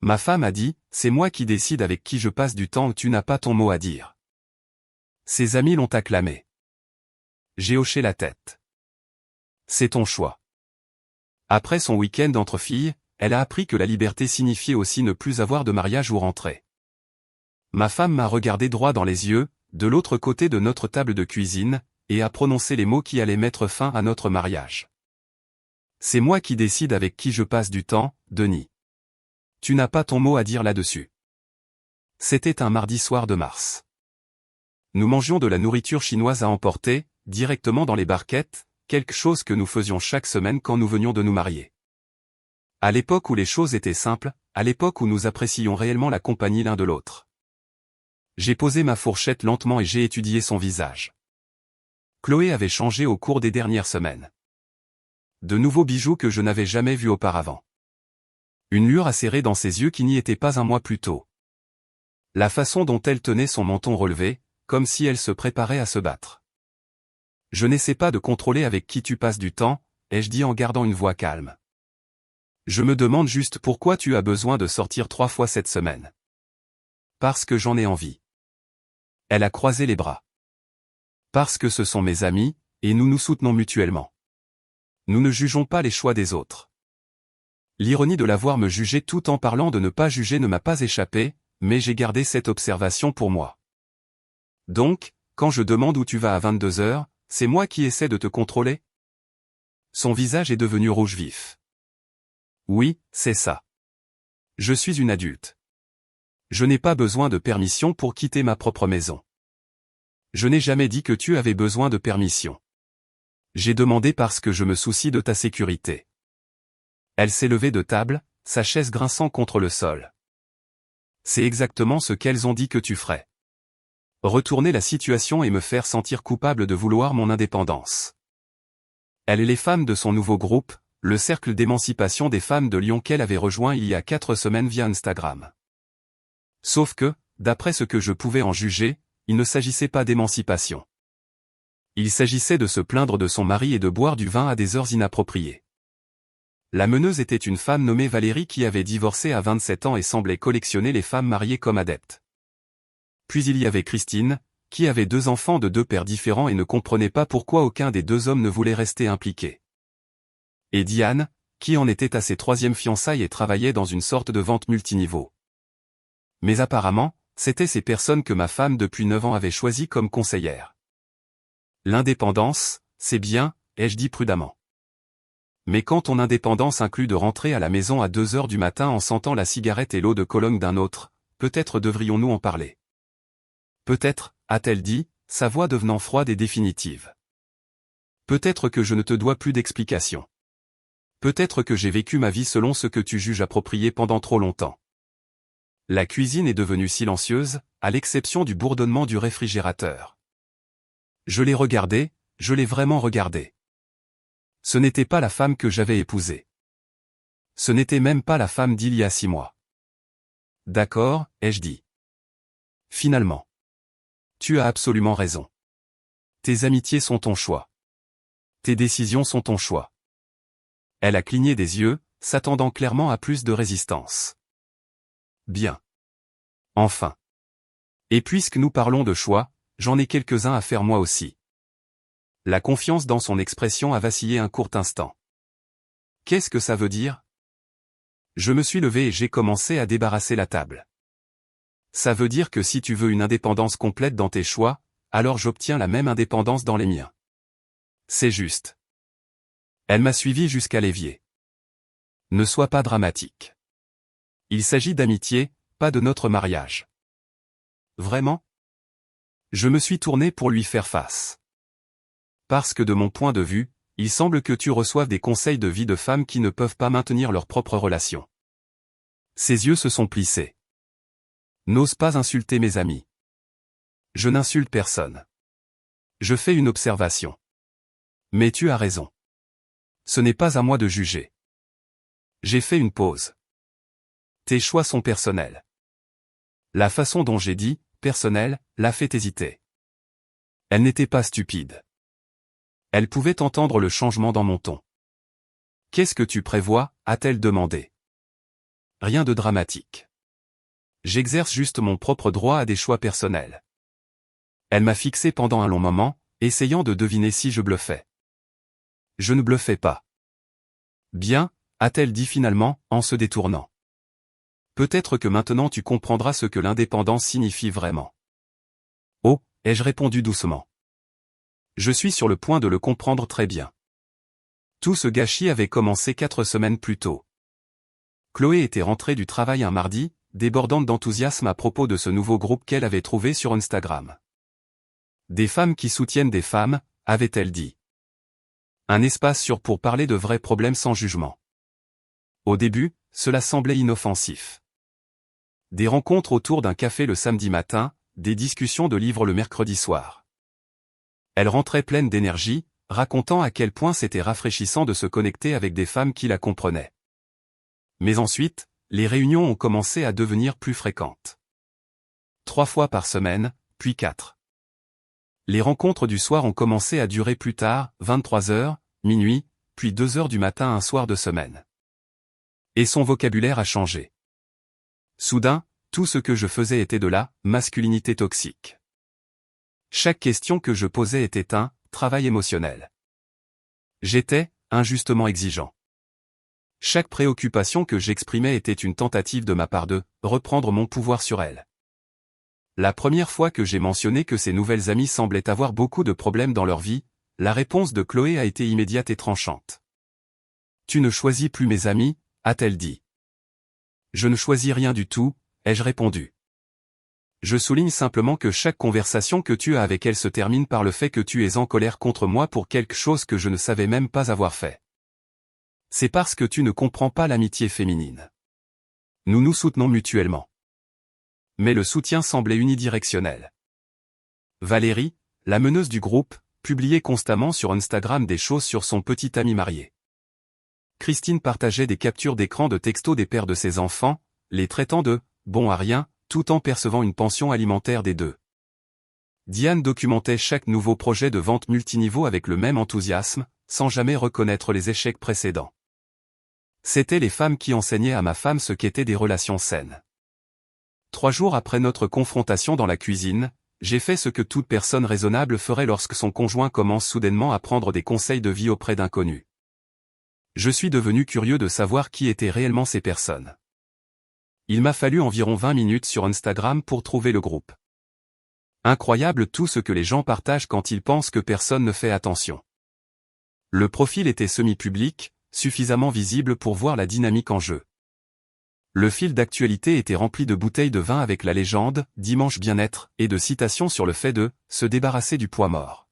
Ma femme a dit, c'est moi qui décide avec qui je passe du temps, tu n'as pas ton mot à dire. Ses amis l'ont acclamé. J'ai hoché la tête. C'est ton choix. Après son week-end entre filles, elle a appris que la liberté signifiait aussi ne plus avoir de mariage ou rentrer. Ma femme m'a regardé droit dans les yeux, de l'autre côté de notre table de cuisine, et a prononcé les mots qui allaient mettre fin à notre mariage. C'est moi qui décide avec qui je passe du temps, Denis. Tu n'as pas ton mot à dire là-dessus. C'était un mardi soir de mars. Nous mangions de la nourriture chinoise à emporter, directement dans les barquettes, quelque chose que nous faisions chaque semaine quand nous venions de nous marier. À l'époque où les choses étaient simples, à l'époque où nous apprécions réellement la compagnie l'un de l'autre. J'ai posé ma fourchette lentement et j'ai étudié son visage. Chloé avait changé au cours des dernières semaines. De nouveaux bijoux que je n'avais jamais vus auparavant. Une lueur acérée dans ses yeux qui n'y était pas un mois plus tôt. La façon dont elle tenait son menton relevé, comme si elle se préparait à se battre. Je n'essaie pas de contrôler avec qui tu passes du temps, ai-je dit en gardant une voix calme. Je me demande juste pourquoi tu as besoin de sortir 3 fois cette semaine. Parce que j'en ai envie. Elle a croisé les bras. Parce que ce sont mes amis, et nous nous soutenons mutuellement. Nous ne jugeons pas les choix des autres. L'ironie de l'avoir me jugé tout en parlant de ne pas juger ne m'a pas échappé, mais j'ai gardé cette observation pour moi. Donc, quand je demande où tu vas à 22 heures, c'est moi qui essaie de te contrôler? Son visage est devenu rouge vif. Oui, c'est ça. Je suis une adulte. Je n'ai pas besoin de permission pour quitter ma propre maison. Je n'ai jamais dit que tu avais besoin de permission. J'ai demandé parce que je me soucie de ta sécurité. Elle s'est levée de table, sa chaise grinçant contre le sol. C'est exactement ce qu'elles ont dit que tu ferais. Retourner la situation et me faire sentir coupable de vouloir mon indépendance. Elle et les femmes de son nouveau groupe, le cercle d'émancipation des femmes de Lyon qu'elle avait rejoint il y a 4 semaines via Instagram. Sauf que, d'après ce que je pouvais en juger, il ne s'agissait pas d'émancipation. Il s'agissait de se plaindre de son mari et de boire du vin à des heures inappropriées. La meneuse était une femme nommée Valérie qui avait divorcé à 27 ans et semblait collectionner les femmes mariées comme adeptes. Puis il y avait Christine, qui avait 2 enfants de 2 pères différents et ne comprenait pas pourquoi aucun des 2 hommes ne voulait rester impliqué. Et Diane, qui en était à ses 3e fiançailles et travaillait dans une sorte de vente multiniveau. Mais apparemment, c'étaient ces personnes que ma femme depuis 9 ans avait choisies comme conseillères. L'indépendance, c'est bien, ai-je dit prudemment. Mais quand ton indépendance inclut de rentrer à la maison à 2 heures du matin en sentant la cigarette et l'eau de Cologne d'un autre, peut-être devrions-nous en parler. Peut-être, a-t-elle dit, sa voix devenant froide et définitive. Peut-être que je ne te dois plus d'explications. Peut-être que j'ai vécu ma vie selon ce que tu juges approprié pendant trop longtemps. La cuisine est devenue silencieuse, à l'exception du bourdonnement du réfrigérateur. Je l'ai regardée, je l'ai vraiment regardée. Ce n'était pas la femme que j'avais épousée. Ce n'était même pas la femme d'il y a 6 mois. D'accord, ai-je dit. Finalement. Tu as absolument raison. Tes amitiés sont ton choix. Tes décisions sont ton choix. Elle a cligné des yeux, s'attendant clairement à plus de résistance. Bien. Enfin. Et puisque nous parlons de choix, j'en ai quelques-uns à faire moi aussi. La confiance dans son expression a vacillé un court instant. Qu'est-ce que ça veut dire? Je me suis levé et j'ai commencé à débarrasser la table. Ça veut dire que si tu veux une indépendance complète dans tes choix, alors j'obtiens la même indépendance dans les miens. C'est juste. Elle m'a suivi jusqu'à l'évier. Ne sois pas dramatique. Il s'agit d'amitié, pas de notre mariage. Vraiment? Je me suis tourné pour lui faire face. Parce que de mon point de vue, il semble que tu reçoives des conseils de vie de femmes qui ne peuvent pas maintenir leur propre relation. Ses yeux se sont plissés. N'ose pas insulter mes amis. Je n'insulte personne. Je fais une observation. Mais tu as raison. Ce n'est pas à moi de juger. J'ai fait une pause. Tes choix sont personnels. La façon dont j'ai dit « personnel » l'a fait hésiter. Elle n'était pas stupide. Elle pouvait entendre le changement dans mon ton. « Qu'est-ce que tu prévois » a-t-elle demandé. rien de dramatique. J'exerce juste mon propre droit à des choix personnels. Elle m'a fixé pendant un long moment, essayant de deviner si je bluffais. Je ne bluffais pas. Bien, a-t-elle dit finalement, en se détournant. Peut-être que maintenant tu comprendras ce que l'indépendance signifie vraiment. Oh, ai-je répondu doucement. Je suis sur le point de le comprendre très bien. Tout ce gâchis avait commencé 4 semaines plus tôt. Chloé était rentrée du travail un mardi, débordante d'enthousiasme à propos de ce nouveau groupe qu'elle avait trouvé sur Instagram. Des femmes qui soutiennent des femmes, avait-elle dit. Un espace sûr pour parler de vrais problèmes sans jugement. Au début, cela semblait inoffensif. Des rencontres autour d'un café le samedi matin, des discussions de livres le mercredi soir. Elle rentrait pleine d'énergie, racontant à quel point c'était rafraîchissant de se connecter avec des femmes qui la comprenaient. Mais ensuite, les réunions ont commencé à devenir plus fréquentes. 3 fois par semaine, puis 4. Les rencontres du soir ont commencé à durer plus tard, 23h, minuit, puis 2h du matin un soir de semaine. Et son vocabulaire a changé. Soudain, tout ce que je faisais était de la masculinité toxique. Chaque question que je posais était un travail émotionnel. J'étais injustement exigeant. Chaque préoccupation que j'exprimais était une tentative de ma part de reprendre mon pouvoir sur elle. La première fois que j'ai mentionné que ses nouvelles amies semblaient avoir beaucoup de problèmes dans leur vie, la réponse de Chloé a été immédiate et tranchante. « Tu ne choisis plus mes amis », a-t-elle dit. « Je ne choisis rien du tout », ai-je répondu. Je souligne simplement que chaque conversation que tu as avec elle se termine par le fait que tu es en colère contre moi pour quelque chose que je ne savais même pas avoir fait. C'est parce que tu ne comprends pas l'amitié féminine. Nous nous soutenons mutuellement. Mais le soutien semblait unidirectionnel. Valérie, la meneuse du groupe, publiait constamment sur Instagram des choses sur son petit ami marié. Christine partageait des captures d'écran de textos des pères de ses enfants, les traitant de « bons à rien », tout en percevant une pension alimentaire des deux. Diane documentait chaque nouveau projet de vente multiniveau avec le même enthousiasme, sans jamais reconnaître les échecs précédents. C'étaient les femmes qui enseignaient à ma femme ce qu'étaient des relations saines. 3 jours après notre confrontation dans la cuisine, j'ai fait ce que toute personne raisonnable ferait lorsque son conjoint commence soudainement à prendre des conseils de vie auprès d'inconnus. Je suis devenu curieux de savoir qui étaient réellement ces personnes. Il m'a fallu environ 20 minutes sur Instagram pour trouver le groupe. Incroyable tout ce que les gens partagent quand ils pensent que personne ne fait attention. Le profil était semi-public, suffisamment visible pour voir la dynamique en jeu. Le fil d'actualité était rempli de bouteilles de vin avec la légende « Dimanche bien-être » et de citations sur le fait de « se débarrasser du poids mort ».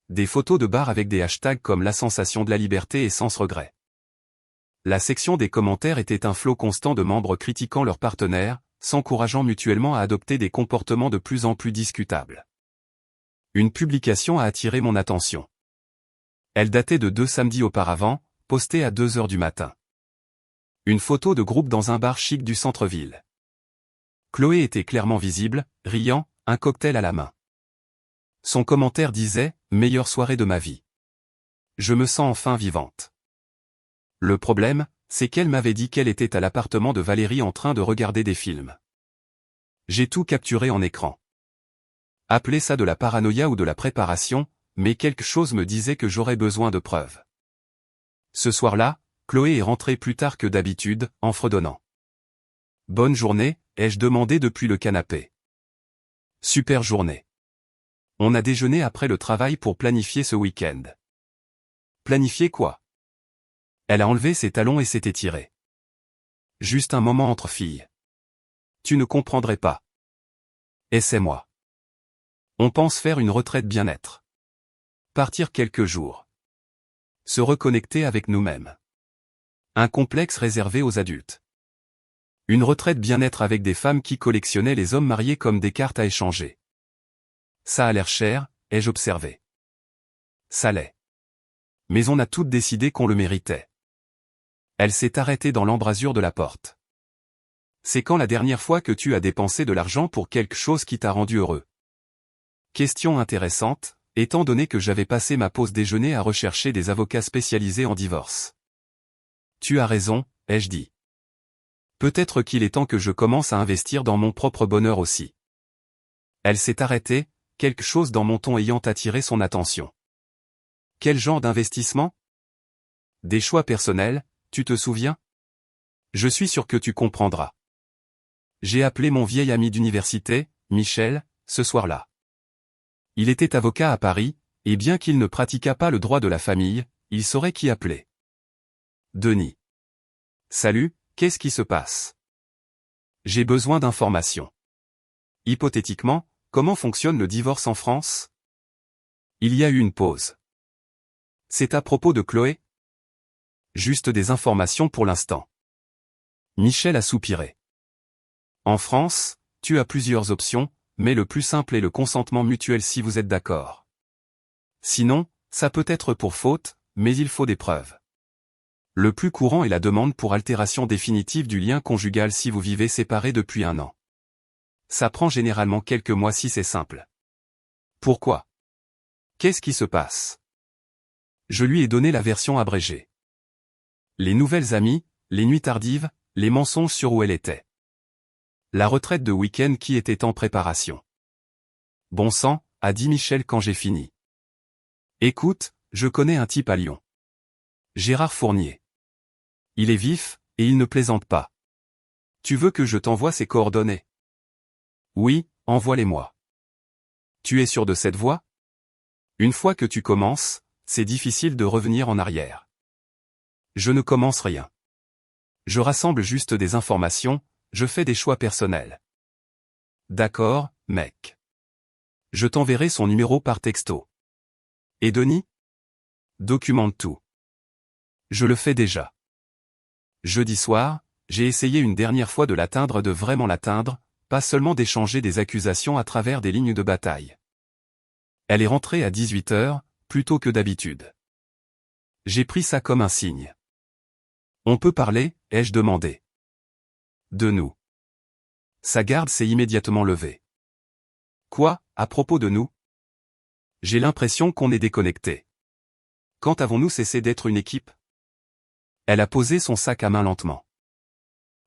Des photos de bars avec des hashtags comme « la sensation de la liberté » et « sans regret ». La section des commentaires était un flot constant de membres critiquant leurs partenaires, s'encourageant mutuellement à adopter des comportements de plus en plus discutables. Une publication a attiré mon attention. Elle datait de 2 samedis auparavant, postée à 2h du matin. Une photo de groupe dans un bar chic du centre-ville. Chloé était clairement visible, riant, un cocktail à la main. Son commentaire disait « Meilleure soirée de ma vie. Je me sens enfin vivante ». Le problème, c'est qu'elle m'avait dit qu'elle était à l'appartement de Valérie en train de regarder des films. J'ai tout capturé en écran. Appelez ça de la paranoïa ou de la préparation, mais quelque chose me disait que j'aurais besoin de preuves. Ce soir-là, Chloé est rentrée plus tard que d'habitude, en fredonnant. « Bonne journée », ai-je demandé depuis le canapé. « Super journée. On a déjeuné après le travail pour planifier ce week-end. » Planifier quoi? Elle a enlevé ses talons et s'est étirée. Juste un moment entre filles. Tu ne comprendrais pas. Et c'est moi. On pense faire une retraite bien-être. Partir quelques jours. Se reconnecter avec nous-mêmes. Un complexe réservé aux adultes. Une retraite bien-être avec des femmes qui collectionnaient les hommes mariés comme des cartes à échanger. Ça a l'air cher, ai-je observé. Ça l'est. Mais on a toutes décidé qu'on le méritait. Elle s'est arrêtée dans l'embrasure de la porte. C'est quand la dernière fois que tu as dépensé de l'argent pour quelque chose qui t'a rendu heureux? Question intéressante, étant donné que j'avais passé ma pause déjeuner à rechercher des avocats spécialisés en divorce. Tu as raison, ai-je dit. Peut-être qu'il est temps que je commence à investir dans mon propre bonheur aussi. Elle s'est arrêtée, quelque chose dans mon ton ayant attiré son attention. Quel genre d'investissement? Des choix personnels, tu te souviens? Je suis sûr que tu comprendras. J'ai appelé mon vieil ami d'université, Michel, ce soir-là. Il était avocat à Paris, et bien qu'il ne pratiquât pas le droit de la famille, il saurait qui appeler. Denis. Salut, qu'est-ce qui se passe? J'ai besoin d'informations. Hypothétiquement, comment fonctionne le divorce en France? Il y a eu une pause. C'est à propos de Chloé? Juste des informations pour l'instant. Michel a soupiré. En France, tu as plusieurs options, mais le plus simple est le consentement mutuel si vous êtes d'accord. Sinon, ça peut être pour faute, mais il faut des preuves. Le plus courant est la demande pour altération définitive du lien conjugal si vous vivez séparés depuis 1 an. Ça prend généralement quelques mois si c'est simple. Pourquoi? Qu'est-ce qui se passe? Je lui ai donné la version abrégée. Les nouvelles amies, les nuits tardives, les mensonges sur où elle était. La retraite de week-end qui était en préparation. Bon sang, a dit Michel quand j'ai fini. Écoute, je connais un type à Lyon. Gérard Fournier. Il est vif, et il ne plaisante pas. Tu veux que je t'envoie ses coordonnées? Oui, envoie-les-moi. Tu es sûr de cette voie? Une fois que tu commences, c'est difficile de revenir en arrière. Je ne commence rien. Je rassemble juste des informations, je fais des choix personnels. D'accord, mec. Je t'enverrai son numéro par texto. Et Denis? Documente tout. Je le fais déjà. Jeudi soir, j'ai essayé une dernière fois de l'atteindre, de vraiment l'atteindre, pas seulement d'échanger des accusations à travers des lignes de bataille. Elle est rentrée à 18h, plus tôt que d'habitude. J'ai pris ça comme un signe. On peut parler, ai-je demandé. De nous. Sa garde s'est immédiatement levée. Quoi, à propos de nous? J'ai l'impression qu'on est déconnectés. Quand avons-nous cessé d'être une équipe? Elle a posé son sac à main lentement.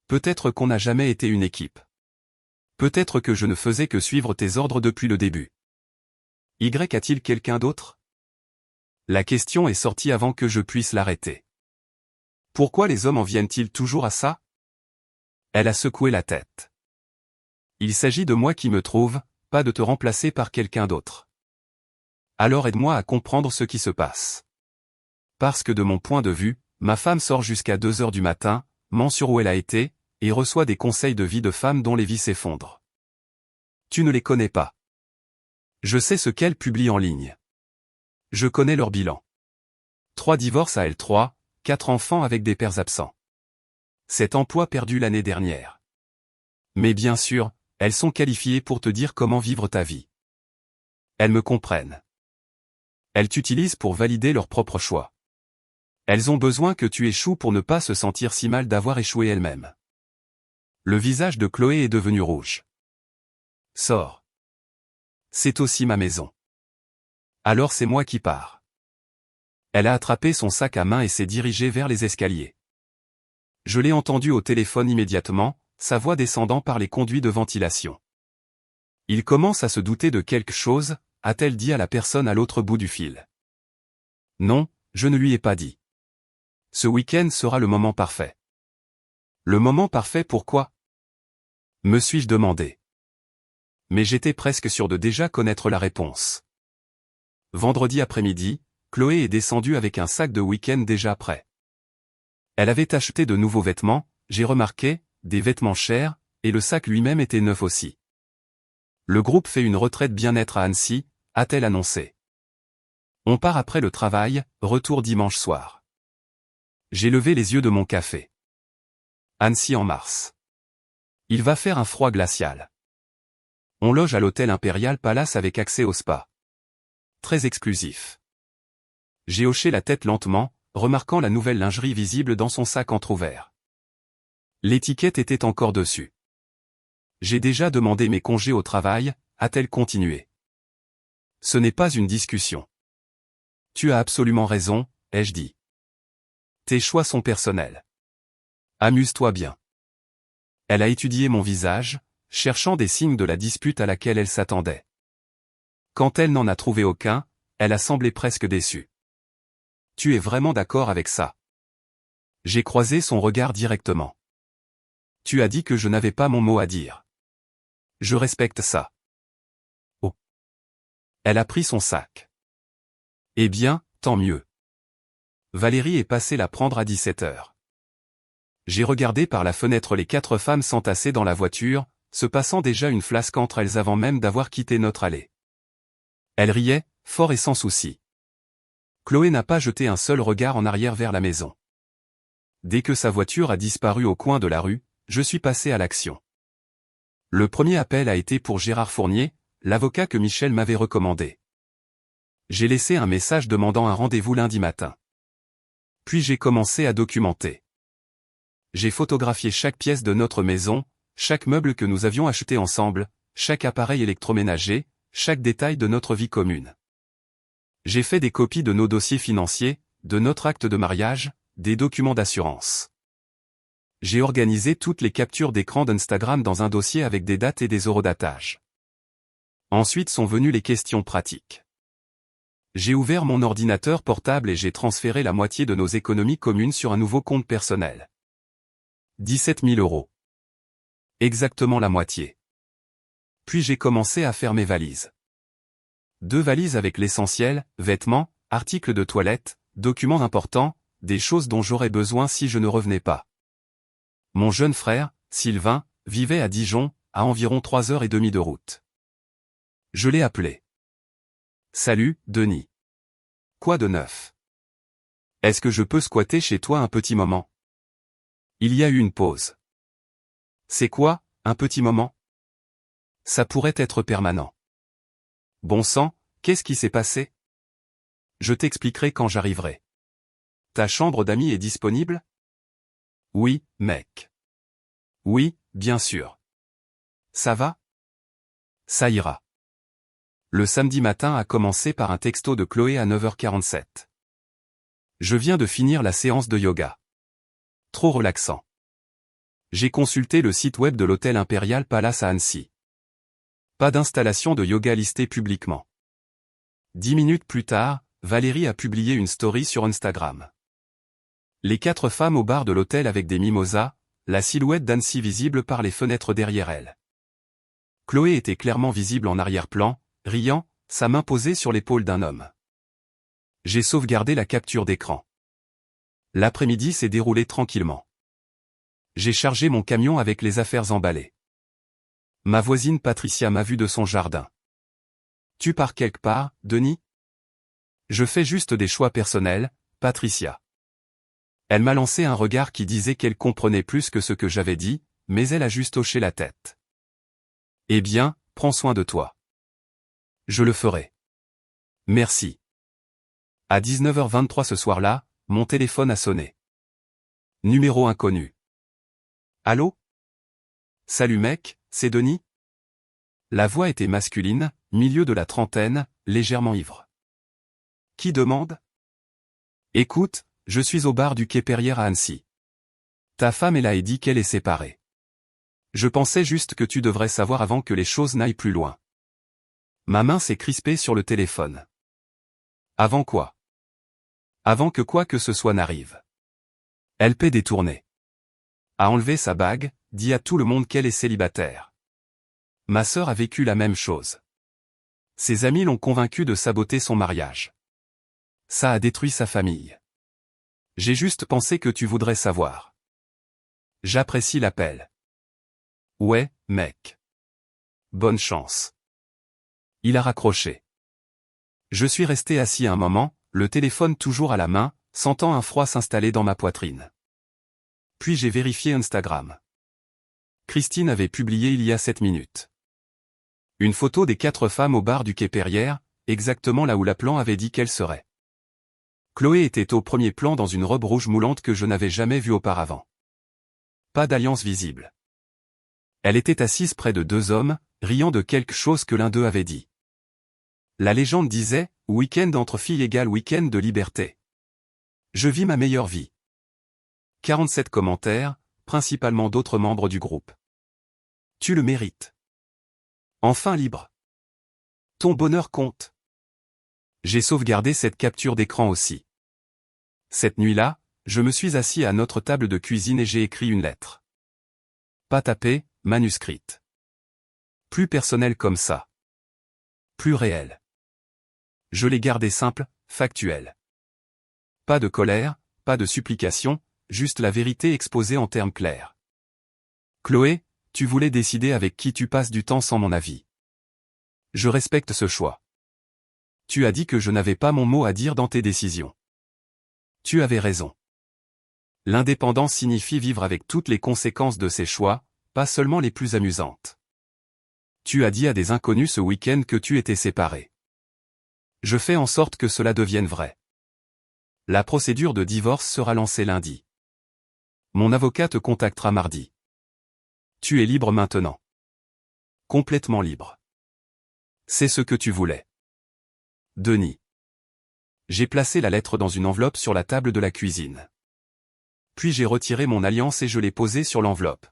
Peut-être qu'on n'a jamais été une équipe. Peut-être que je ne faisais que suivre tes ordres depuis le début. Y a-t-il quelqu'un d'autre? La question est sortie avant que je puisse l'arrêter. Pourquoi les hommes en viennent-ils toujours à ça? Elle a secoué la tête. Il s'agit de moi qui me trouve, pas de te remplacer par quelqu'un d'autre. Alors aide-moi à comprendre ce qui se passe. Parce que de mon point de vue, ma femme sort jusqu'à 2h du matin, ment sur où elle a été, et reçoit des conseils de vie de femmes dont les vies s'effondrent. Tu ne les connais pas. Je sais ce qu'elles publient en ligne. Je connais leur bilan. 3 divorces à L3, 4 enfants avec des pères absents. 7 emplois perdus l'année dernière. Mais bien sûr, elles sont qualifiées pour te dire comment vivre ta vie. Elles me comprennent. Elles t'utilisent pour valider leur propre choix. Elles ont besoin que tu échoues pour ne pas se sentir si mal d'avoir échoué elles-mêmes. Le visage de Chloé est devenu rouge. Sors. C'est aussi ma maison. Alors c'est moi qui pars. Elle a attrapé son sac à main et s'est dirigée vers les escaliers. Je l'ai entendue au téléphone immédiatement, sa voix descendant par les conduits de ventilation. Il commence à se douter de quelque chose, a-t-elle dit à la personne à l'autre bout du fil. Non, je ne lui ai pas dit. Ce week-end sera le moment parfait. Le moment parfait pourquoi? Me suis-je demandé. Mais j'étais presque sûr de déjà connaître la réponse. Vendredi après-midi, Chloé est descendue avec un sac de week-end déjà prêt. Elle avait acheté de nouveaux vêtements, j'ai remarqué, des vêtements chers, et le sac lui-même était neuf aussi. Le groupe fait une retraite bien-être à Annecy, a-t-elle annoncé. On part après le travail, retour dimanche soir. J'ai levé les yeux de mon café. Annecy en mars. Il va faire un froid glacial. On loge à l'hôtel Impérial Palace avec accès au spa. Très exclusif. J'ai hoché la tête lentement, remarquant la nouvelle lingerie visible dans son sac entrouvert. L'étiquette était encore dessus. J'ai déjà demandé mes congés au travail, a-t-elle continué. Ce n'est pas une discussion. Tu as absolument raison, ai-je dit. Tes choix sont personnels. Amuse-toi bien. Elle a étudié mon visage, cherchant des signes de la dispute à laquelle elle s'attendait. Quand elle n'en a trouvé aucun, elle a semblé presque déçue. Tu es vraiment d'accord avec ça? J'ai croisé son regard directement. Tu as dit que je n'avais pas mon mot à dire. Je respecte ça. Oh. Elle a pris son sac. Eh bien, tant mieux. Valérie est passée la prendre à 17h. J'ai regardé par la fenêtre les 4 femmes s'entasser dans la voiture, se passant déjà une flasque entre elles avant même d'avoir quitté notre allée. Elles riaient, fort et sans souci. Chloé n'a pas jeté un seul regard en arrière vers la maison. Dès que sa voiture a disparu au coin de la rue, je suis passé à l'action. Le premier appel a été pour Gérard Fournier, l'avocat que Michel m'avait recommandé. J'ai laissé un message demandant un rendez-vous lundi matin. Puis j'ai commencé à documenter. J'ai photographié chaque pièce de notre maison, chaque meuble que nous avions acheté ensemble, chaque appareil électroménager, chaque détail de notre vie commune. J'ai fait des copies de nos dossiers financiers, de notre acte de mariage, des documents d'assurance. J'ai organisé toutes les captures d'écran d'Instagram dans un dossier avec des dates et des horodatage. Ensuite sont venues les questions pratiques. J'ai ouvert mon ordinateur portable et j'ai transféré la moitié de nos économies communes sur un nouveau compte personnel. 17 000 €. Exactement la moitié. Puis j'ai commencé à faire mes valises. 2 valises avec l'essentiel, vêtements, articles de toilette, documents importants, des choses dont j'aurais besoin si je ne revenais pas. Mon jeune frère, Sylvain, vivait à Dijon, à environ 3h30 de route. Je l'ai appelé. Salut, Denis. Quoi de neuf? Est-ce que je peux squatter chez toi un petit moment? Il y a eu une pause. C'est quoi, un petit moment? Ça pourrait être permanent. Bon sang, qu'est-ce qui s'est passé? Je t'expliquerai quand j'arriverai. Ta chambre d'amis est disponible? Oui, mec. Oui, bien sûr. Ça va? Ça ira. Le samedi matin a commencé par un texto de Chloé à 9h47. Je viens de finir la séance de yoga. Trop relaxant. J'ai consulté le site web de l'hôtel Impérial Palace à Annecy. Pas d'installation de yoga listée publiquement. 10 minutes plus tard, Valérie a publié une story sur Instagram. Les 4 femmes au bar de l'hôtel avec des mimosas, la silhouette d'Annecy visible par les fenêtres derrière elle. Chloé était clairement visible en arrière-plan, riant, sa main posée sur l'épaule d'un homme. J'ai sauvegardé la capture d'écran. L'après-midi s'est déroulé tranquillement. J'ai chargé mon camion avec les affaires emballées. Ma voisine Patricia m'a vu de son jardin. Tu pars quelque part, Denis? Je fais juste des choix personnels, Patricia. Elle m'a lancé un regard qui disait qu'elle comprenait plus que ce que j'avais dit, mais elle a juste hoché la tête. Eh bien, prends soin de toi. Je le ferai. Merci. À 19h23 ce soir-là, mon téléphone a sonné. Numéro inconnu. Allô? Salut mec, c'est Denis? La voix était masculine, milieu de la trentaine, légèrement ivre. Qui demande? Écoute, je suis au bar du Quai Périère à Annecy. Ta femme est là et dit qu'elle est séparée. Je pensais juste que tu devrais savoir avant que les choses n'aillent plus loin. Ma main s'est crispée sur le téléphone. Avant quoi? Avant que quoi que ce soit n'arrive. Elle paie détournée. A enlevé sa bague, dit à tout le monde qu'elle est célibataire. Ma sœur a vécu la même chose. Ses amis l'ont convaincue de saboter son mariage. Ça a détruit sa famille. J'ai juste pensé que tu voudrais savoir. J'apprécie l'appel. Ouais, mec. Bonne chance. Il a raccroché. Je suis resté assis un moment, le téléphone toujours à la main, sentant un froid s'installer dans ma poitrine. Puis j'ai vérifié Instagram. Christine avait publié il y a 7 minutes. Une photo des 4 femmes au bar du Quai Périère, exactement là où la plan avait dit qu'elle serait. Chloé était au premier plan dans une robe rouge moulante que je n'avais jamais vue auparavant. Pas d'alliance visible. Elle était assise près de 2 hommes, riant de quelque chose que l'un d'eux avait dit. La légende disait, week-end entre filles égale week-end de liberté. Je vis ma meilleure vie. 47 commentaires, principalement d'autres membres du groupe. Tu le mérites. Enfin libre. Ton bonheur compte. J'ai sauvegardé cette capture d'écran aussi. Cette nuit-là, je me suis assis à notre table de cuisine et j'ai écrit une lettre. Pas tapée, manuscrite. Plus personnelle comme ça. Plus réelle. Je l'ai gardée simple, factuelle. Pas de colère, pas de supplication, juste la vérité exposée en termes clairs. Chloé, tu voulais décider avec qui tu passes du temps sans mon avis. Je respecte ce choix. Tu as dit que je n'avais pas mon mot à dire dans tes décisions. Tu avais raison. L'indépendance signifie vivre avec toutes les conséquences de ses choix, pas seulement les plus amusantes. Tu as dit à des inconnus ce week-end que tu étais séparé. Je fais en sorte que cela devienne vrai. La procédure de divorce sera lancée lundi. Mon avocat te contactera mardi. Tu es libre maintenant. Complètement libre. C'est ce que tu voulais. Denis. J'ai placé la lettre dans une enveloppe sur la table de la cuisine. Puis j'ai retiré mon alliance et je l'ai posée sur l'enveloppe.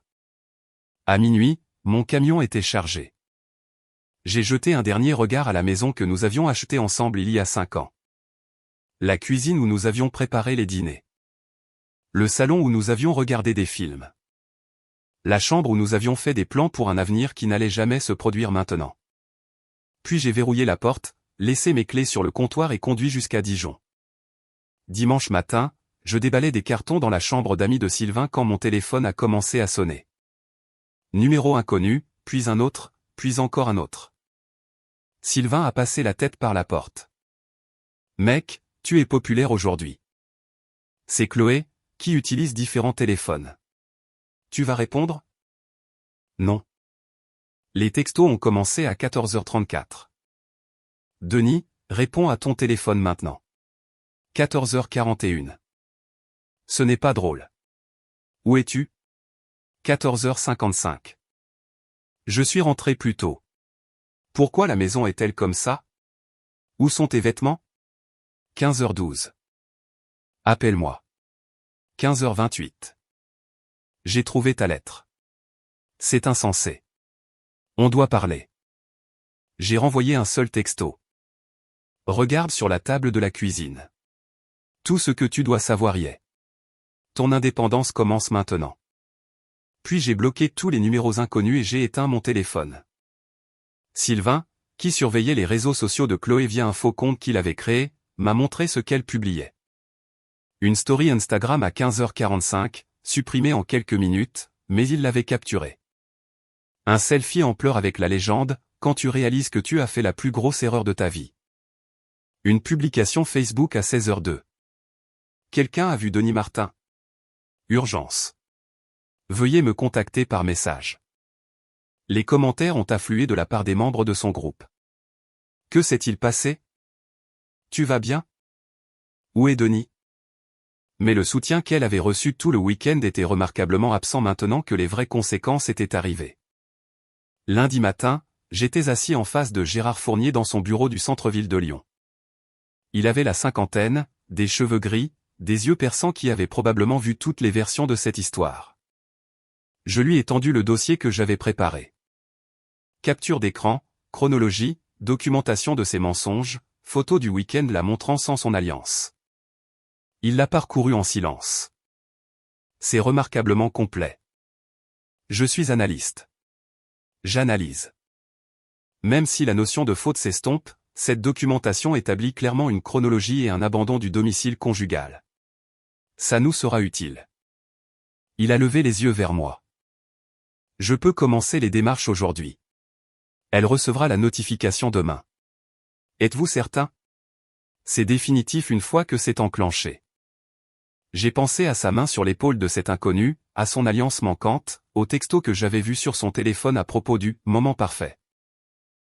À minuit, mon camion était chargé. J'ai jeté un dernier regard à la maison que nous avions achetée ensemble il y a 5 ans. La cuisine où nous avions préparé les dîners. Le salon où nous avions regardé des films. La chambre où nous avions fait des plans pour un avenir qui n'allait jamais se produire maintenant. Puis j'ai verrouillé la porte, laissé mes clés sur le comptoir et conduit jusqu'à Dijon. Dimanche matin, je déballais des cartons dans la chambre d'amis de Sylvain quand mon téléphone a commencé à sonner. Numéro inconnu, puis un autre, puis encore un autre. Sylvain a passé la tête par la porte. Mec, tu es populaire aujourd'hui. C'est Chloé, qui utilise différents téléphones. Tu vas répondre? Non. Les textos ont commencé à 14h34. Denis, réponds à ton téléphone maintenant. 14h41. Ce n'est pas drôle. Où es-tu? 14h55. Je suis rentré plus tôt. Pourquoi la maison est-elle comme ça? Où sont tes vêtements? 15h12. Appelle-moi. 15h28. J'ai trouvé ta lettre. C'est insensé. On doit parler. J'ai renvoyé un seul texto. Regarde sur la table de la cuisine. Tout ce que tu dois savoir y est. Ton indépendance commence maintenant. Puis j'ai bloqué tous les numéros inconnus et j'ai éteint mon téléphone. Sylvain, qui surveillait les réseaux sociaux de Chloé via un faux compte qu'il avait créé, m'a montré ce qu'elle publiait. Une story Instagram à 15h45, supprimée en quelques minutes, mais il l'avait capturée. Un selfie en pleurs avec la légende, quand tu réalises que tu as fait la plus grosse erreur de ta vie. Une publication Facebook à 16h02. Quelqu'un a vu Denis Martin? Urgence. Veuillez me contacter par message. Les commentaires ont afflué de la part des membres de son groupe. Que s'est-il passé? Tu vas bien? Où est Denis? Mais le soutien qu'elle avait reçu tout le week-end était remarquablement absent maintenant que les vraies conséquences étaient arrivées. Lundi matin, j'étais assis en face de Gérard Fournier dans son bureau du centre-ville de Lyon. Il avait la cinquantaine, des cheveux gris, des yeux perçants qui avaient probablement vu toutes les versions de cette histoire. Je lui ai tendu le dossier que j'avais préparé. Capture d'écran, chronologie, documentation de ses mensonges, photo du week-end la montrant sans son alliance. Il l'a parcouru en silence. C'est remarquablement complet. Je suis analyste. J'analyse. Même si la notion de faute s'estompe, cette documentation établit clairement une chronologie et un abandon du domicile conjugal. Ça nous sera utile. Il a levé les yeux vers moi. Je peux commencer les démarches aujourd'hui. Elle recevra la notification demain. Êtes-vous certain? C'est définitif une fois que c'est enclenché. J'ai pensé à sa main sur l'épaule de cet inconnu, à son alliance manquante, au texto que j'avais vu sur son téléphone à propos du « moment parfait ».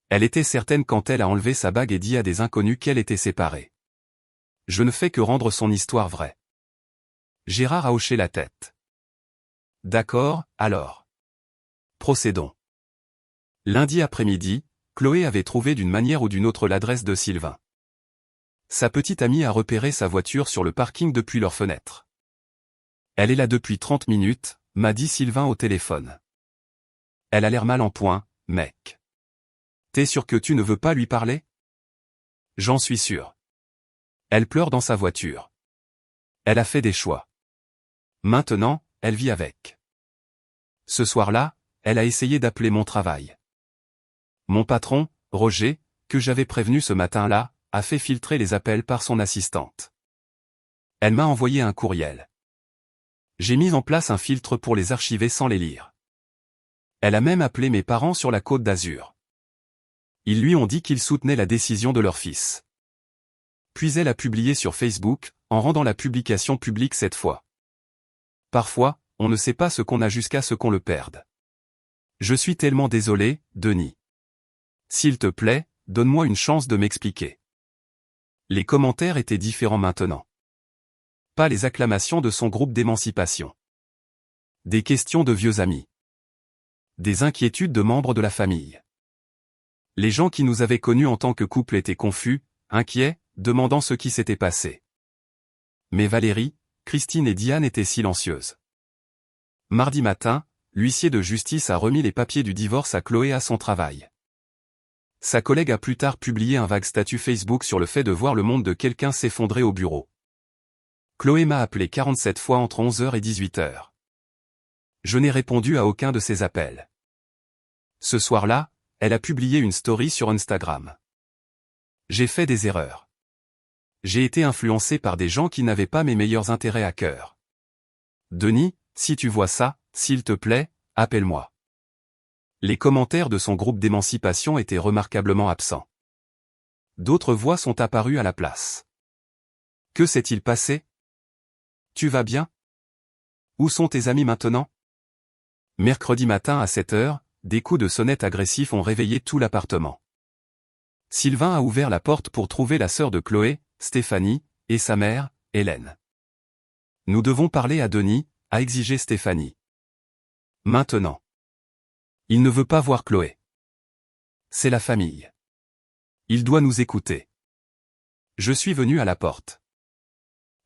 Elle était certaine quand elle a enlevé sa bague et dit à des inconnus qu'elle était séparée. Je ne fais que rendre son histoire vraie. Gérard a hoché la tête. D'accord, alors. Procédons. Lundi après-midi, Chloé avait trouvé d'une manière ou d'une autre l'adresse de Sylvain. Sa petite amie a repéré sa voiture sur le parking depuis leur fenêtre. Elle est là depuis 30 minutes, m'a dit Sylvain au téléphone. Elle a l'air mal en point, mec. T'es sûr que tu ne veux pas lui parler? J'en suis sûr. Elle pleure dans sa voiture. Elle a fait des choix. Maintenant, elle vit avec. Ce soir-là, elle a essayé d'appeler mon travail. Mon patron, Roger, que j'avais prévenu ce matin-là, a fait filtrer les appels par son assistante. Elle m'a envoyé un courriel. J'ai mis en place un filtre pour les archiver sans les lire. Elle a même appelé mes parents sur la Côte d'Azur. Ils lui ont dit qu'ils soutenaient la décision de leur fils. Puis elle a publié sur Facebook, en rendant la publication publique cette fois. Parfois, on ne sait pas ce qu'on a jusqu'à ce qu'on le perde. Je suis tellement désolé, Denis. S'il te plaît, donne-moi une chance de m'expliquer. Les commentaires étaient différents maintenant. Pas les acclamations de son groupe d'émancipation. Des questions de vieux amis. Des inquiétudes de membres de la famille. Les gens qui nous avaient connus en tant que couple étaient confus, inquiets, demandant ce qui s'était passé. Mais Valérie, Christine et Diane étaient silencieuses. Mardi matin, l'huissier de justice a remis les papiers du divorce à Chloé à son travail. Sa collègue a plus tard publié un vague statut Facebook sur le fait de voir le monde de quelqu'un s'effondrer au bureau. Chloé m'a appelé 47 fois entre 11h et 18h. Je n'ai répondu à aucun de ses appels. Ce soir-là, elle a publié une story sur Instagram. J'ai fait des erreurs. J'ai été influencé par des gens qui n'avaient pas mes meilleurs intérêts à cœur. Denis, si tu vois ça, s'il te plaît, appelle-moi. Les commentaires de son groupe d'émancipation étaient remarquablement absents. D'autres voix sont apparues à la place. Que s'est-il passé? Tu vas bien? Où sont tes amis maintenant? Mercredi matin à 7h, des coups de sonnette agressifs ont réveillé tout l'appartement. Sylvain a ouvert la porte pour trouver la sœur de Chloé, Stéphanie, et sa mère, Hélène. Nous devons parler à Denis, a exigé Stéphanie. Maintenant. Il ne veut pas voir Chloé. C'est la famille. Il doit nous écouter. Je suis venu à la porte.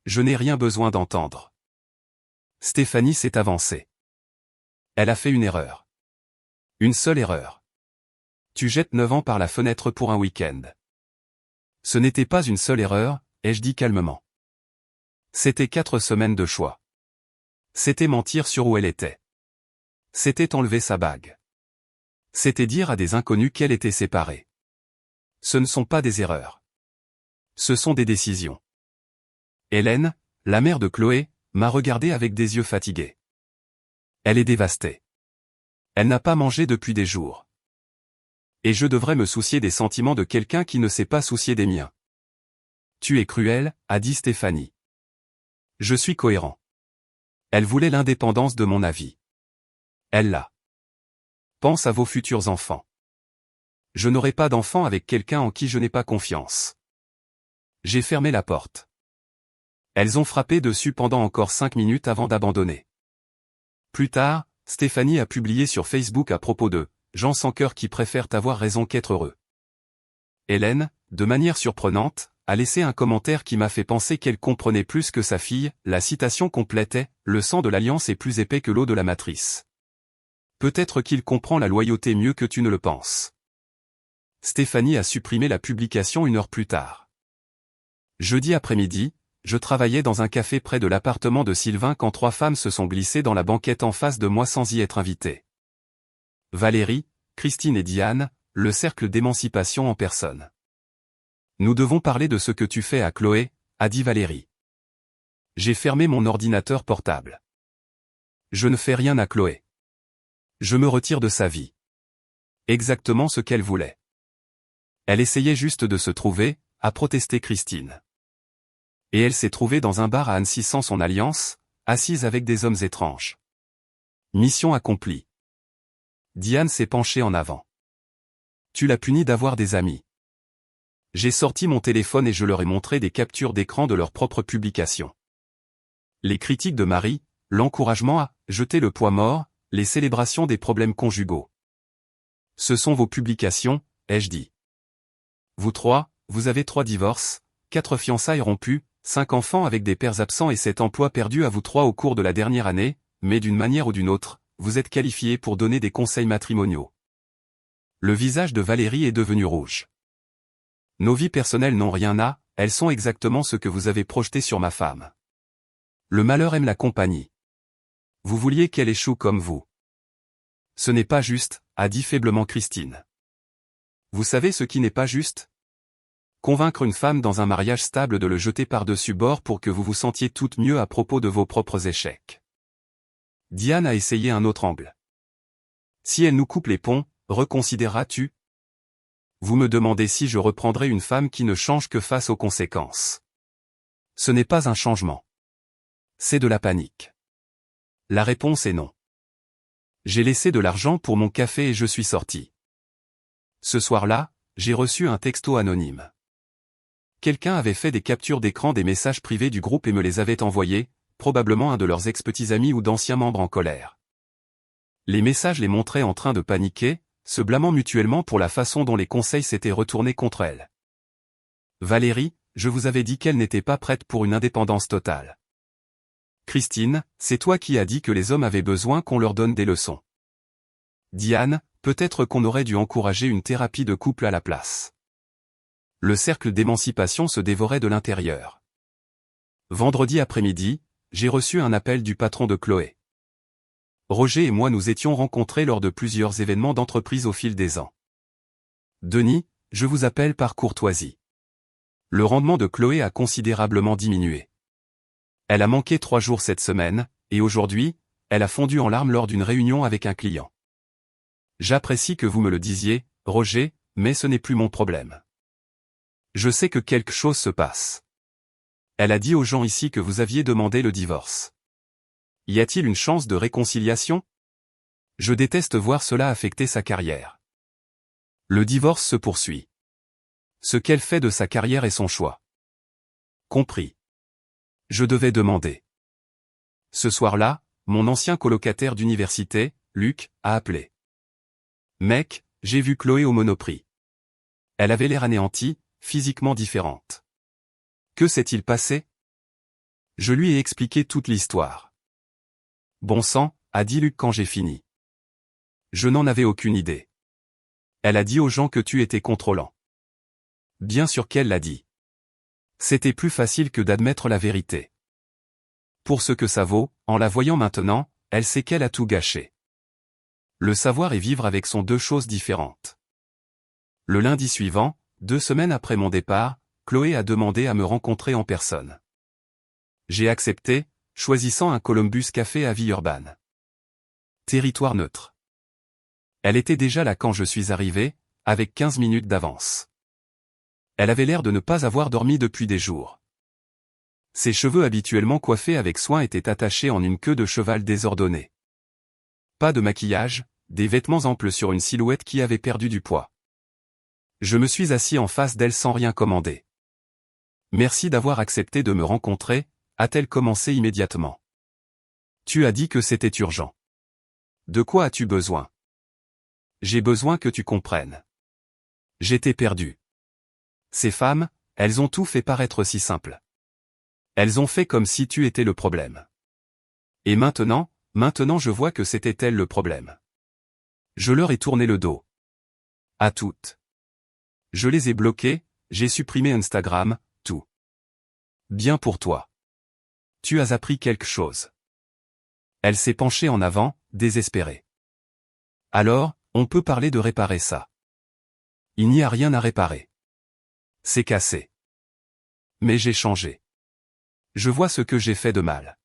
Je n'ai rien besoin d'entendre. Stéphanie s'est avancée. Elle a fait une erreur. Une seule erreur. Tu jettes 9 ans par la fenêtre pour un week-end. Ce n'était pas une seule erreur, ai-je dit calmement. C'était 4 semaines de choix. C'était mentir sur où elle était. C'était enlever sa bague. C'était dire à des inconnus qu'elle était séparée. Ce ne sont pas des erreurs. Ce sont des décisions. Hélène, la mère de Chloé, m'a regardé avec des yeux fatigués. Elle est dévastée. Elle n'a pas mangé depuis des jours. Et je devrais me soucier des sentiments de quelqu'un qui ne s'est pas soucié des miens. Tu es cruel, a dit Stéphanie. Je suis cohérent. Elle voulait l'indépendance de mon avis. Elle l'a. Pense à vos futurs enfants. Je n'aurai pas d'enfant avec quelqu'un en qui je n'ai pas confiance. J'ai fermé la porte. Elles ont frappé dessus pendant encore 5 minutes avant d'abandonner. Plus tard, Stéphanie a publié sur Facebook à propos d'eux, gens sans cœur qui préfèrent avoir raison qu'être heureux. Hélène, de manière surprenante, a laissé un commentaire qui m'a fait penser qu'elle comprenait plus que sa fille. La citation complète est « Le sang de l'alliance est plus épais que l'eau de la matrice. Peut-être qu'il comprend la loyauté mieux que tu ne le penses. » Stéphanie a supprimé la publication 1 heure plus tard. Jeudi après-midi, je travaillais dans un café près de l'appartement de Sylvain quand 3 femmes se sont glissées dans la banquette en face de moi sans y être invitées. Valérie, Christine et Diane, le cercle d'émancipation en personne. Nous devons parler de ce que tu fais à Chloé, a dit Valérie. J'ai fermé mon ordinateur portable. Je ne fais rien à Chloé. Je me retire de sa vie. Exactement ce qu'elle voulait. Elle essayait juste de se trouver, a protesté Christine. Et elle s'est trouvée dans un bar à Annecy sans son alliance, assise avec des hommes étranges. Mission accomplie. Diane s'est penchée en avant. Tu l'as puni d'avoir des amis. J'ai sorti mon téléphone et je leur ai montré des captures d'écran de leur propre publication. Les critiques de Marie, l'encouragement à jeter le poids mort, les célébrations des problèmes conjugaux. Ce sont vos publications, ai-je dit. Vous 3, vous avez 3 divorces, 4 fiançailles rompues, 5 enfants avec des pères absents et 7 emplois perdus à vous 3 au cours de la dernière année, mais d'une manière ou d'une autre, vous êtes qualifié pour donner des conseils matrimoniaux. Le visage de Valérie est devenu rouge. Nos vies personnelles n'ont rien à, elles sont exactement ce que vous avez projeté sur ma femme. Le malheur aime la compagnie. Vous vouliez qu'elle échoue comme vous. Ce n'est pas juste, a dit faiblement Christine. Vous savez ce qui n'est pas juste? Convaincre une femme dans un mariage stable de le jeter par-dessus bord pour que vous vous sentiez toutes mieux à propos de vos propres échecs. Diane a essayé un autre angle. Si elle nous coupe les ponts, reconsidéreras-tu? Vous me demandez si je reprendrai une femme qui ne change que face aux conséquences. Ce n'est pas un changement. C'est de la panique. La réponse est non. J'ai laissé de l'argent pour mon café et je suis sorti. Ce soir-là, j'ai reçu un texto anonyme. Quelqu'un avait fait des captures d'écran des messages privés du groupe et me les avait envoyés, probablement un de leurs ex-petits amis ou d'anciens membres en colère. Les messages les montraient en train de paniquer, se blâmant mutuellement pour la façon dont les conseils s'étaient retournés contre elle. Valérie, je vous avais dit qu'elle n'était pas prête pour une indépendance totale. Christine, c'est toi qui as dit que les hommes avaient besoin qu'on leur donne des leçons. Diane, peut-être qu'on aurait dû encourager une thérapie de couple à la place. Le cercle d'émancipation se dévorait de l'intérieur. Vendredi après-midi, j'ai reçu un appel du patron de Chloé. Roger et moi nous étions rencontrés lors de plusieurs événements d'entreprise au fil des ans. Denis, je vous appelle par courtoisie. Le rendement de Chloé a considérablement diminué. Elle a manqué 3 jours cette semaine, et aujourd'hui, elle a fondu en larmes lors d'une réunion avec un client. J'apprécie que vous me le disiez, Roger, mais ce n'est plus mon problème. Je sais que quelque chose se passe. Elle a dit aux gens ici que vous aviez demandé le divorce. Y a-t-il une chance de réconciliation? Je déteste voir cela affecter sa carrière. Le divorce se poursuit. Ce qu'elle fait de sa carrière est son choix. Compris. Je devais demander. Ce soir-là, mon ancien colocataire d'université, Luc, a appelé. Mec, j'ai vu Chloé au Monoprix. Elle avait l'air anéantie, physiquement différente. Que s'est-il passé? Je lui ai expliqué toute l'histoire. Bon sang, a dit Luc quand j'ai fini. Je n'en avais aucune idée. Elle a dit aux gens que tu étais contrôlant. Bien sûr qu'elle l'a dit. C'était plus facile que d'admettre la vérité. Pour ce que ça vaut, en la voyant maintenant, elle sait qu'elle a tout gâché. Le savoir et vivre avec sont 2 choses différentes. Le lundi suivant, 2 semaines après mon départ, Chloé a demandé à me rencontrer en personne. J'ai accepté, choisissant un Columbus Café à Villeurbanne. Territoire neutre. Elle était déjà là quand je suis arrivé, avec 15 minutes d'avance. Elle avait l'air de ne pas avoir dormi depuis des jours. Ses cheveux habituellement coiffés avec soin étaient attachés en une queue de cheval désordonnée. Pas de maquillage, des vêtements amples sur une silhouette qui avait perdu du poids. Je me suis assis en face d'elle sans rien commander. Merci d'avoir accepté de me rencontrer, a-t-elle commencé immédiatement. Tu as dit que c'était urgent. De quoi as-tu besoin? J'ai besoin que tu comprennes. J'étais perdu. Ces femmes, elles ont tout fait paraître si simple. Elles ont fait comme si tu étais le problème. Et maintenant je vois que c'était elle le problème. Je leur ai tourné le dos. À toutes. Je les ai bloquées, j'ai supprimé Instagram, tout. Bien pour toi. Tu as appris quelque chose. Elle s'est penchée en avant, désespérée. Alors, on peut parler de réparer ça. Il n'y a rien à réparer. C'est cassé. Mais j'ai changé. Je vois ce que j'ai fait de mal.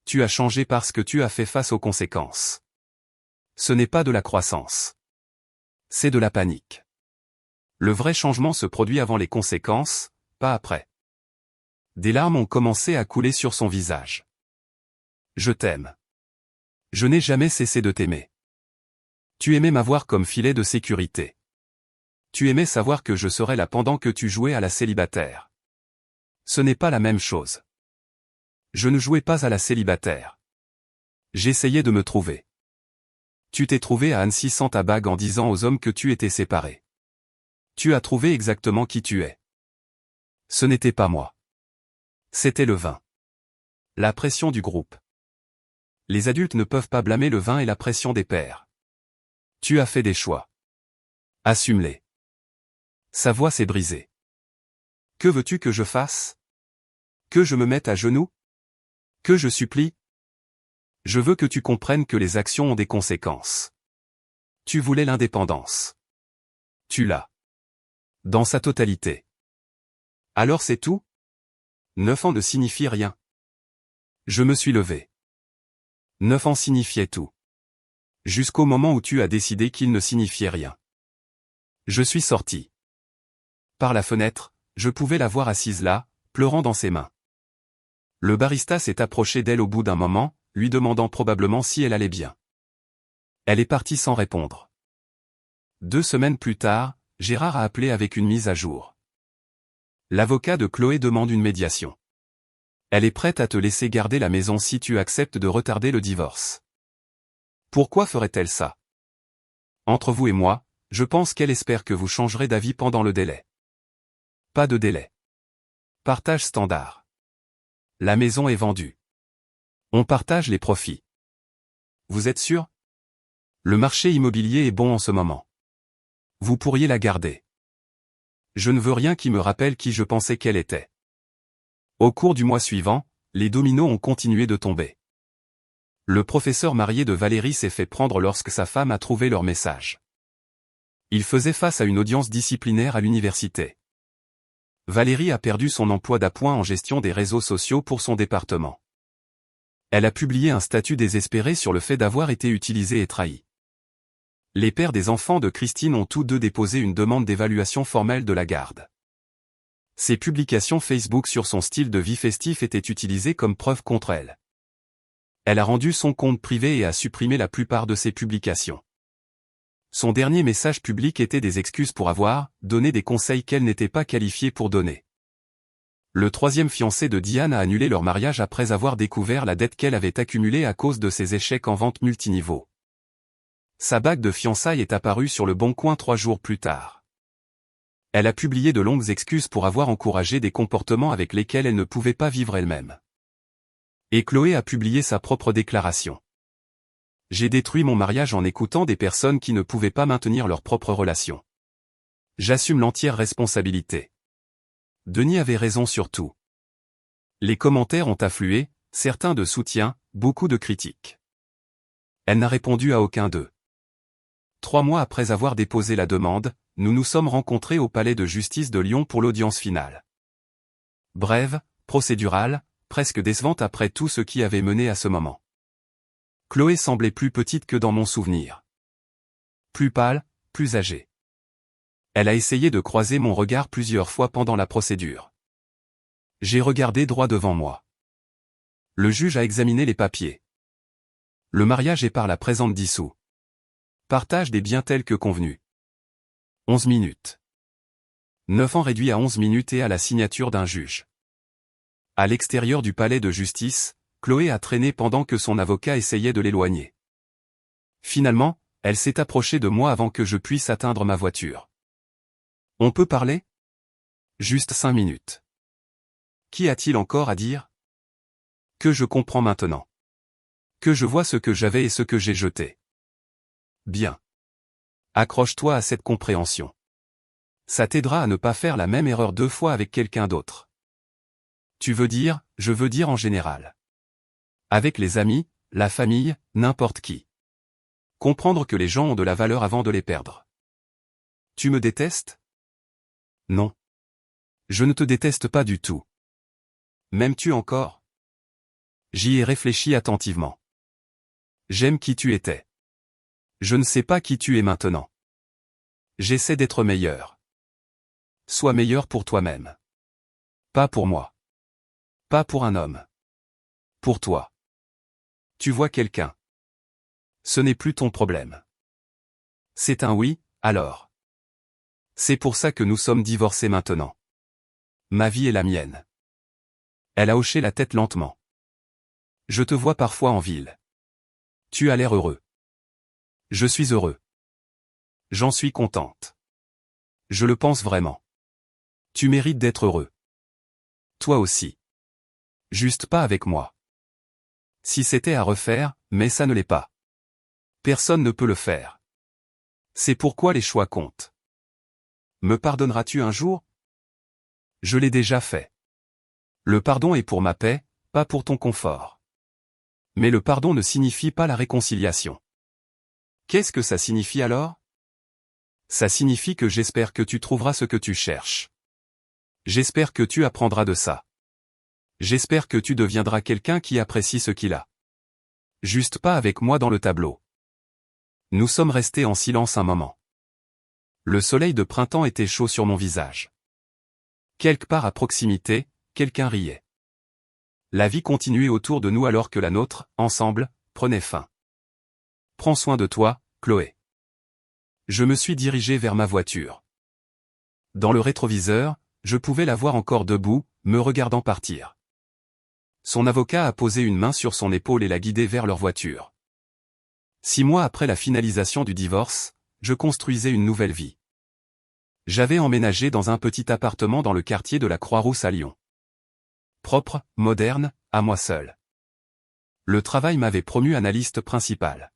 Tu as changé parce que tu as fait face aux conséquences. Ce n'est pas de la croissance. C'est de la panique. Le vrai changement se produit avant les conséquences, pas après. Des larmes ont commencé à couler sur son visage. Je t'aime. Je n'ai jamais cessé de t'aimer. Tu aimais m'avoir comme filet de sécurité. Tu aimais savoir que je serais là pendant que tu jouais à la célibataire. Ce n'est pas la même chose. Je ne jouais pas à la célibataire. J'essayais de me trouver. Tu t'es trouvé à Annecy sans ta bague en disant aux hommes que tu étais séparé. Tu as trouvé exactement qui tu es. Ce n'était pas moi. C'était le vin. La pression du groupe. Les adultes ne peuvent pas blâmer le vin et la pression des pères. Tu as fait des choix. Assume-les. Sa voix s'est brisée. Que veux-tu que je fasse? Que je me mette à genoux? Que je supplie? Je veux que tu comprennes que les actions ont des conséquences. Tu voulais l'indépendance. Tu l'as. Dans sa totalité. Alors c'est tout? 9 ans ne signifie rien. Je me suis levé. 9 ans signifiait tout. Jusqu'au moment où tu as décidé qu'il ne signifiait rien. Je suis sorti. Par la fenêtre, je pouvais la voir assise là, pleurant dans ses mains. Le barista s'est approché d'elle au bout d'un moment, lui demandant probablement si elle allait bien. Elle est partie sans répondre. 2 semaines plus tard, Gérard a appelé avec une mise à jour. L'avocat de Chloé demande une médiation. Elle est prête à te laisser garder la maison si tu acceptes de retarder le divorce. Pourquoi ferait-elle ça? Entre vous et moi, je pense qu'elle espère que vous changerez d'avis pendant le délai. Pas de délai. Partage standard. La maison est vendue. On partage les profits. Vous êtes sûr? Le marché immobilier est bon en ce moment. Vous pourriez la garder. Je ne veux rien qui me rappelle qui je pensais qu'elle était. Au cours du mois suivant, les dominos ont continué de tomber. Le professeur marié de Valérie s'est fait prendre lorsque sa femme a trouvé leur message. Il faisait face à une audience disciplinaire à l'université. Valérie a perdu son emploi d'appoint en gestion des réseaux sociaux pour son département. Elle a publié un statut désespéré sur le fait d'avoir été utilisée et trahie. Les pères des enfants de Christine ont tous deux déposé une demande d'évaluation formelle de la garde. Ses publications Facebook sur son style de vie festif étaient utilisées comme preuve contre elle. Elle a rendu son compte privé et a supprimé la plupart de ses publications. Son dernier message public était des excuses pour avoir donné des conseils qu'elle n'était pas qualifiée pour donner. Le troisième fiancé de Diane a annulé leur mariage après avoir découvert la dette qu'elle avait accumulée à cause de ses échecs en vente multiniveau. Sa bague de fiançailles est apparue sur le Bon Coin 3 jours plus tard. Elle a publié de longues excuses pour avoir encouragé des comportements avec lesquels elle ne pouvait pas vivre elle-même. Et Chloé a publié sa propre déclaration. J'ai détruit mon mariage en écoutant des personnes qui ne pouvaient pas maintenir leur propre relation. J'assume l'entière responsabilité. Denis avait raison sur tout. Les commentaires ont afflué, certains de soutien, beaucoup de critiques. Elle n'a répondu à aucun d'eux. 3 mois après avoir déposé la demande, nous nous sommes rencontrés au palais de justice de Lyon pour l'audience finale. Brève, procédurale, presque décevante après tout ce qui avait mené à ce moment. Chloé semblait plus petite que dans mon souvenir. Plus pâle, plus âgée. Elle a essayé de croiser mon regard plusieurs fois pendant la procédure. J'ai regardé droit devant moi. Le juge a examiné les papiers. Le mariage est par la présente dissous. Partage des biens tels que convenu. 11 minutes. 9 ans réduit à 11 minutes et à la signature d'un juge. À l'extérieur du palais de justice, Chloé a traîné pendant que son avocat essayait de l'éloigner. Finalement, elle s'est approchée de moi avant que je puisse atteindre ma voiture. On peut parler? Juste 5 minutes. Qu'y a-t-il encore à dire? Que je comprends maintenant. Que je vois ce que j'avais et ce que j'ai jeté. Bien. Accroche-toi à cette compréhension. Ça t'aidera à ne pas faire la même erreur 2 fois avec quelqu'un d'autre. Tu veux dire, je veux dire en général. Avec les amis, la famille, n'importe qui. Comprendre que les gens ont de la valeur avant de les perdre. Tu me détestes? Non. Je ne te déteste pas du tout. M'aimes-tu encore? J'y ai réfléchi attentivement. J'aime qui tu étais. Je ne sais pas qui tu es maintenant. J'essaie d'être meilleur. Sois meilleur pour toi-même. Pas pour moi. Pas pour un homme. Pour toi. Tu vois quelqu'un. Ce n'est plus ton problème. C'est un oui, alors. C'est pour ça que nous sommes divorcés maintenant. Ma vie est la mienne. Elle a hoché la tête lentement. Je te vois parfois en ville. Tu as l'air heureux. Je suis heureux. J'en suis contente. Je le pense vraiment. Tu mérites d'être heureux. Toi aussi. Juste pas avec moi. Si c'était à refaire, mais ça ne l'est pas. Personne ne peut le faire. C'est pourquoi les choix comptent. Me pardonneras-tu un jour? Je l'ai déjà fait. Le pardon est pour ma paix, pas pour ton confort. Mais le pardon ne signifie pas la réconciliation. Qu'est-ce que ça signifie alors? Ça signifie que j'espère que tu trouveras ce que tu cherches. J'espère que tu apprendras de ça. J'espère que tu deviendras quelqu'un qui apprécie ce qu'il a. Juste pas avec moi dans le tableau. Nous sommes restés en silence un moment. Le soleil de printemps était chaud sur mon visage. Quelque part à proximité, quelqu'un riait. La vie continuait autour de nous alors que la nôtre, ensemble, prenait fin. Prends soin de toi, Chloé. Je me suis dirigé vers ma voiture. Dans le rétroviseur, je pouvais la voir encore debout, me regardant partir. Son avocat a posé une main sur son épaule et l'a guidée vers leur voiture. 6 mois après la finalisation du divorce, je construisais une nouvelle vie. J'avais emménagé dans un petit appartement dans le quartier de la Croix-Rousse à Lyon. Propre, moderne, à moi seul. Le travail m'avait promu analyste principal.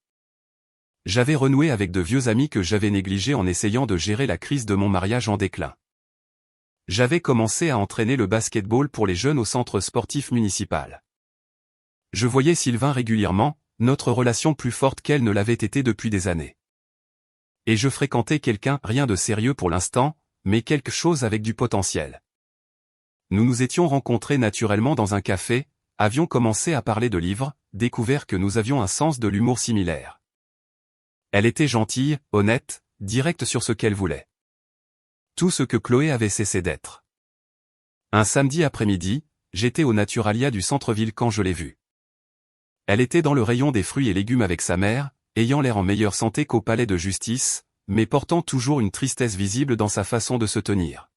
J'avais renoué avec de vieux amis que j'avais négligés en essayant de gérer la crise de mon mariage en déclin. J'avais commencé à entraîner le basket-ball pour les jeunes au centre sportif municipal. Je voyais Sylvain régulièrement, notre relation plus forte qu'elle ne l'avait été depuis des années. Et je fréquentais quelqu'un, rien de sérieux pour l'instant, mais quelque chose avec du potentiel. Nous nous étions rencontrés naturellement dans un café, avions commencé à parler de livres, découvert que nous avions un sens de l'humour similaire. Elle était gentille, honnête, directe sur ce qu'elle voulait. Tout ce que Chloé avait cessé d'être. Un samedi après-midi, j'étais au Naturalia du centre-ville quand je l'ai vue. Elle était dans le rayon des fruits et légumes avec sa mère, ayant l'air en meilleure santé qu'au palais de justice, mais portant toujours une tristesse visible dans sa façon de se tenir.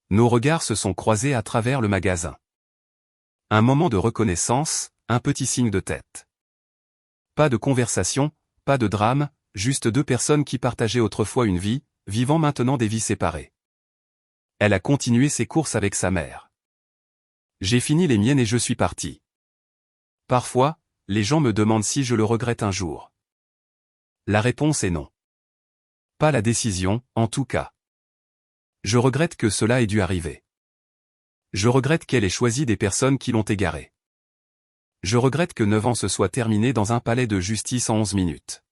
Nos regards se sont croisés à travers le magasin. Un moment de reconnaissance, un petit signe de tête. Pas de conversation, pas de drame, juste deux personnes qui partageaient autrefois une vie, vivant maintenant des vies séparées. Elle a continué ses courses avec sa mère. J'ai fini les miennes et je suis parti. Parfois, les gens me demandent si je le regrette un jour. La réponse est non. Pas la décision, en tout cas. Je regrette que cela ait dû arriver. Je regrette qu'elle ait choisi des personnes qui l'ont égarée. Je regrette que 9 ans se soient terminés dans un palais de justice en 11 minutes.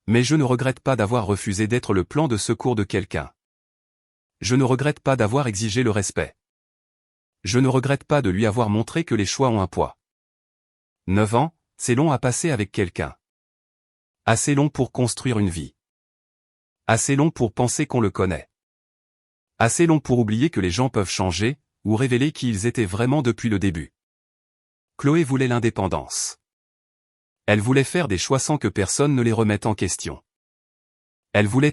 Mais je ne regrette pas d'avoir refusé d'être le plan de secours de quelqu'un. Je ne regrette pas d'avoir exigé le respect. Je ne regrette pas de lui avoir montré que les choix ont un poids. 9 ans, c'est long à passer avec quelqu'un. Assez long pour construire une vie. Assez long pour penser qu'on le connaît. Assez long pour oublier que les gens peuvent changer, ou révéler qui ils étaient vraiment depuis le début. Chloé voulait l'indépendance. Elle voulait faire des choix sans que personne ne les remette en question. Elle voulait